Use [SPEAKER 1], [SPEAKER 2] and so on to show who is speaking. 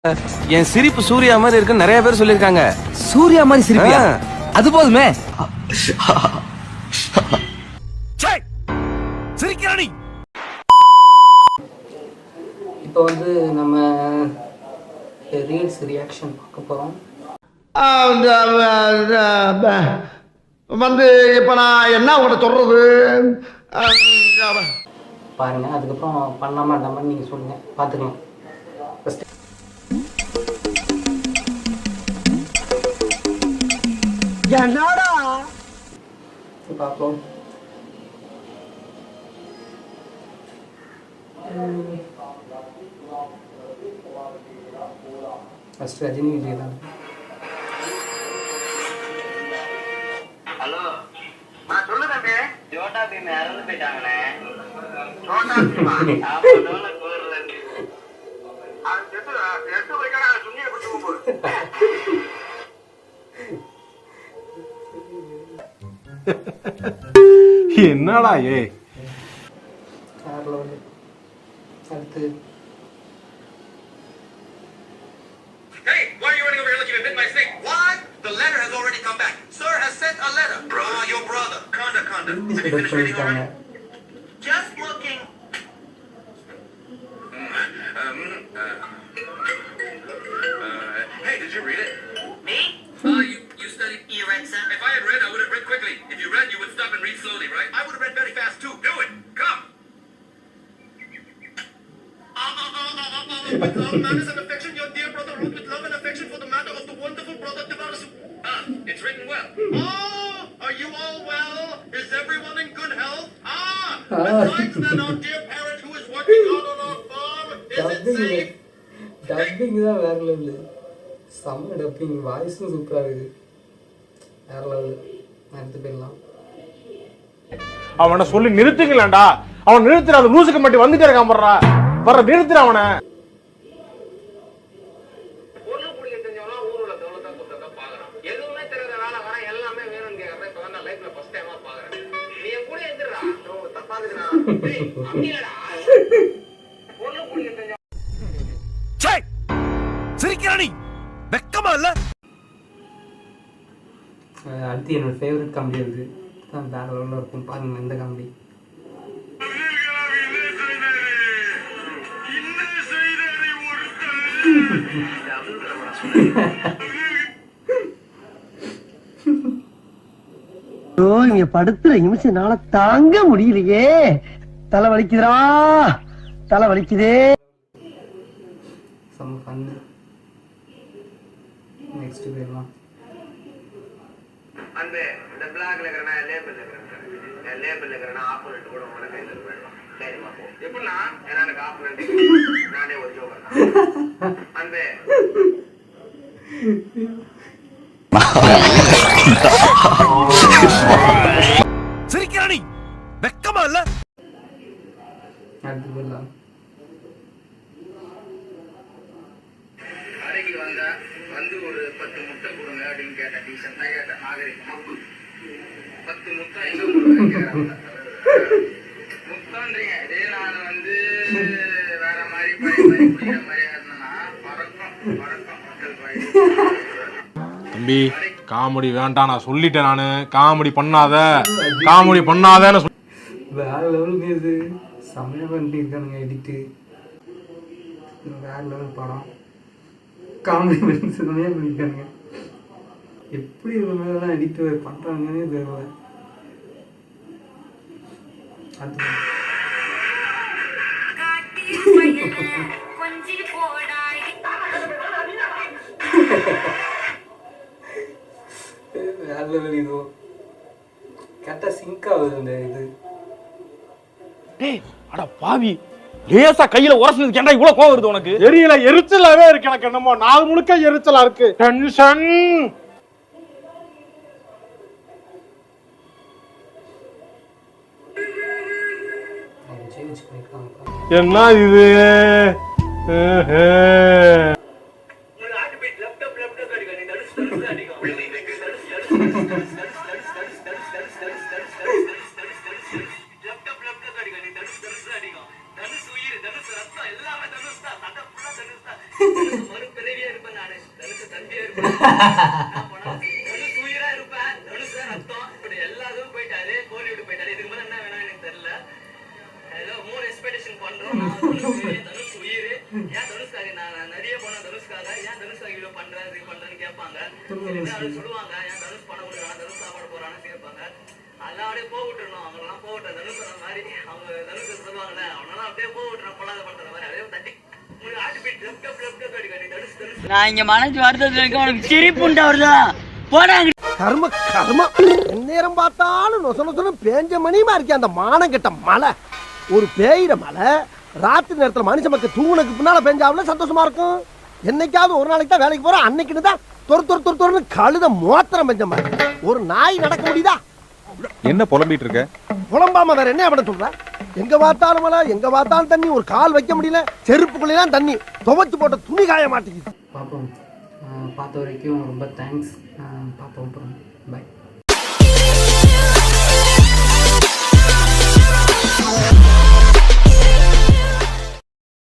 [SPEAKER 1] என் சிரிப்பு சூர்யா மாதிரி இருக்கு நிறைய பேர் சொல்லிருக்காங்க.
[SPEAKER 2] சூர்யா மாதிரி சிரிப்பியா? அது போதுமே.
[SPEAKER 3] இப்போ வந்து நம்ம ரீல்ஸ் ரியாக்ஷன் பார்க்க போகிறோம்.
[SPEAKER 4] வந்து இப்போ நான் என்ன உங்கள்கிட்ட சொல்றது
[SPEAKER 3] பாருங்க, அதுக்கப்புறம் பண்ணாமல் அந்த மாதிரி நீங்கள் சொல்லுங்கள், பார்த்துக்கலாம். ஃபஸ்ட்டு
[SPEAKER 4] என்னடா
[SPEAKER 3] பார்ப்போம். ஃபஸ்ட் ரஜினி விஜய் தான்.
[SPEAKER 5] ஹலோ, நான் சொல்லு தம்பி. ஜோட்டா பீம் இறந்து போயிட்டாங்கண்ணே. ஜோட்டா பீமா? ஆமா, டோல கோர்ல இருந்து. அது எட்டு வைக்கடா சுண்ணியை குடிச்சு போகும்போது.
[SPEAKER 6] என்னடா ஏ
[SPEAKER 3] காரில் வந்து அடுத்து
[SPEAKER 5] Hey, why are you running over here looking at bit my snake? What? The letter has already come back. Sir has sent a letter. Your brother. Conda. Have you finished reading already? Just looking. Hey, did you read it? Me? You studied Eretsa? If I had read, I would have read quickly. If you read, you would stop and read slowly, right? I would have read very fast too. Do it. Come. With love, manners, and affection, your dear brother wrote with love and affection for the matter of the wonderful brother Devarasu. It's written well. Oh, are you all well? Is everyone in good health? Besides that, our dear parent who is working out on our farm, is it safe?
[SPEAKER 3] Dubbing தான் வேற level. செம்ம dubbing, வாய்ஸும் சூப்பராக இருக்குது, வேற level. அடுத்து போயிடலாம்.
[SPEAKER 6] அவனை சொல்லி நிறுத்துங்களேன்டா. அவன் நிறுத்துற அந்த லூசுக்கு மட்டும் வந்துட்டே இருக்கான். வர்ற நிறுத்துற அவனை.
[SPEAKER 5] பொண்ணு பிடிக்க தெரிஞ்சவனா ஊரோட தௌலத்தா குத்தத்தை பாக்குறான். எதுவுமே தெரியாதனால வர எல்லாமே வேணும்னு கேட்கறத இப்ப நான் லைஃப்ல ஃபர்ஸ்ட் டைமா பாக்குறேன். நீ என் கூட எந்திரா, தப்பா இருக்குடா. அப்படியேடா. பொண்ணு பிடிக்க தெரிஞ்ச
[SPEAKER 1] சிரிக்கிறானி வெக்கமா இல்ல?
[SPEAKER 3] அடுத்து என்னோட ஃபேவரட் காமெடி இருக்குது, தான் வேற லெவலில் இருக்கும். பாருங்க இந்த காமெடி.
[SPEAKER 4] இங்க படுத்துற நிமிஷம்னால தாங்க முடியலையே. தலை வலிக்குதுடா, தலை வலிக்குதே.
[SPEAKER 3] செம்ம ஃபன்னு. நெக்ஸ்ட் போயிடலாம்.
[SPEAKER 5] அந்த இந்த பிளாக்ல இருக்கறனா லேபிள்ல இருக்கறனா லேபிள்ல இருக்கறனா ஆப்போனன்ட் கூட உன கையில இருக்கு. சரி பாப்போம். எப்படினா எனக்கு ஆப்போனன்ட் நானே ஒரு ஜோக்கர். அந்த
[SPEAKER 1] சிரிக்கிறானி வெக்கமா இல்ல?
[SPEAKER 3] அடுத்து போயிடலாம்.
[SPEAKER 5] கடைக்கு வந்து ஒரு 10 முட்டை கொடுங்க அப்படின்னு கேட்ட டீசெண்டா கேட்ட நாகரிகமா 10 முட்டை எங்க கொடுங்க கேட்கறாங்க. முட்டன்றீங்க இதே நான் வந்து வேற மாதிரி குடிக்கிற மாதிரி இருந்தேன்னா பறக்கும் மக்கள்
[SPEAKER 6] தம்பி காமெடி வேண்டாம், நான் சொல்லிட்டேன். நானு காமெடி பண்ணாதன்னு
[SPEAKER 3] வேற லெவலுக்கு இது செம்மையாக பண்ணிட்டு இருக்கானுங்க எடிட்டு. வேற லெவல் படம், காமெடி பண்ணி செம்மையாக பண்ணியிருக்கானுங்க. எப்படி இந்த மாதிரிலாம் எடிட்டு பண்ணுறாங்கன்னே தெரியல. அது வேற லெவல். இது கரெக்டாக சிங்க் ஆகுது இந்த இது.
[SPEAKER 2] டேய் அட பாவி, லேசா கையில உரசுனதுக்கு ஏன்டா இவ்வளவு கோவம் வருது உனக்கு?
[SPEAKER 6] தெரியல, எரிச்சலாவே இருக்கு எனக்கு. என்னமோ நாள் முழுக்க எரிச்சலா இருக்கு. டென்ஷன்.
[SPEAKER 3] சேஞ்ச் பண்ணிக்கலாம்.
[SPEAKER 6] என்ன இது?
[SPEAKER 5] தனுஷ் உயிர், தனுஷ் ரத்தம் எல்லாமே தனுஷ் தான். சட்டை ஃபுல்லா தனுஷ் தான். நானு தனுசு தம்பியே இருப்பேன் தனுசு உயிரா இருப்பேன் தனுசு ரத்தம் இப்படி எல்லாரும் போயிட்டாரு கோலிவுட் போயிட்டாரு இதுக்கு மேல என்ன வேணாம் எனக்கு தெரியல ஏதோ மூணு எக்ஸ்பெக்டேஷன் பண்றோம் தனுசு உயிர் ஏன் தனுஷ்காக நான் நிறைய போனேன் தனுஷ்காக ஏன் தனுஷ்காக இவ்வளவு பண்றேன்னு கேட்பாங்க சொல்லுவாங்க ஏன் தனுஷ் பணம் கொடுக்குறாங்க தனுஷ் சாப்பாடு போறான்னு கேட்பாங்க அதெல்லாம் அப்படியே போகவிட்டுருணும் அவங்கெல்லாம் போகவிட்டேன் தனுஷ் சொன்ன மாதிரி அவங்க தனுஷ் சொல்லுவாங்கல்ல அவனெல்லாம் அப்படியே போகவிட்டுறோம் பொல்லாத பண்ற மாதிரி அப்படியே தட்டி
[SPEAKER 7] நான் இங்க மனசு வருத்தத்துல இருக்க உனக்கு சிரிப்புண்டா வருதா போனாங்க
[SPEAKER 4] கர்ம கர்ம நேரம் பார்த்தாலும் நொச நொசனு பேஞ்ச மணியுமா இருக்கே அந்த மானம் கெட்ட மலை. ஒரு பேயிற மலை ராத்திரி நேரத்துல மனுஷ மக்கள் தூங்குனதுக்கு பின்னால பெஞ்சாவில் சந்தோஷமா இருக்கும். என்னைக்காவது ஒரு நாளைக்கு தான் வேலைக்கு போறோம், அன்னைக்குன்னு தான் தொறு கழுத மோத்திரம் பெஞ்ச மாதிரி. ஒரு நாய் நடக்க முடியுதா?
[SPEAKER 8] என்ன புலம்பிட்டு இருக்க?
[SPEAKER 4] புலம்பாம வேற என்ன பண்ண சொல்ற? எங்க பார்த்தாலும் மழை, எங்க பார்த்தாலும் தண்ணி, ஒரு கால் வைக்க முடியல, செருப்புக்குள்ளேதான் தண்ணி, துவைச்சு போட்ட துணி காய மாட்டேங்குது.
[SPEAKER 3] பார்ப்போம். பார்த்த வரைக்கும் ரொம்ப தேங்க்ஸ். பார்ப்போம் அப்புறம். பாய்.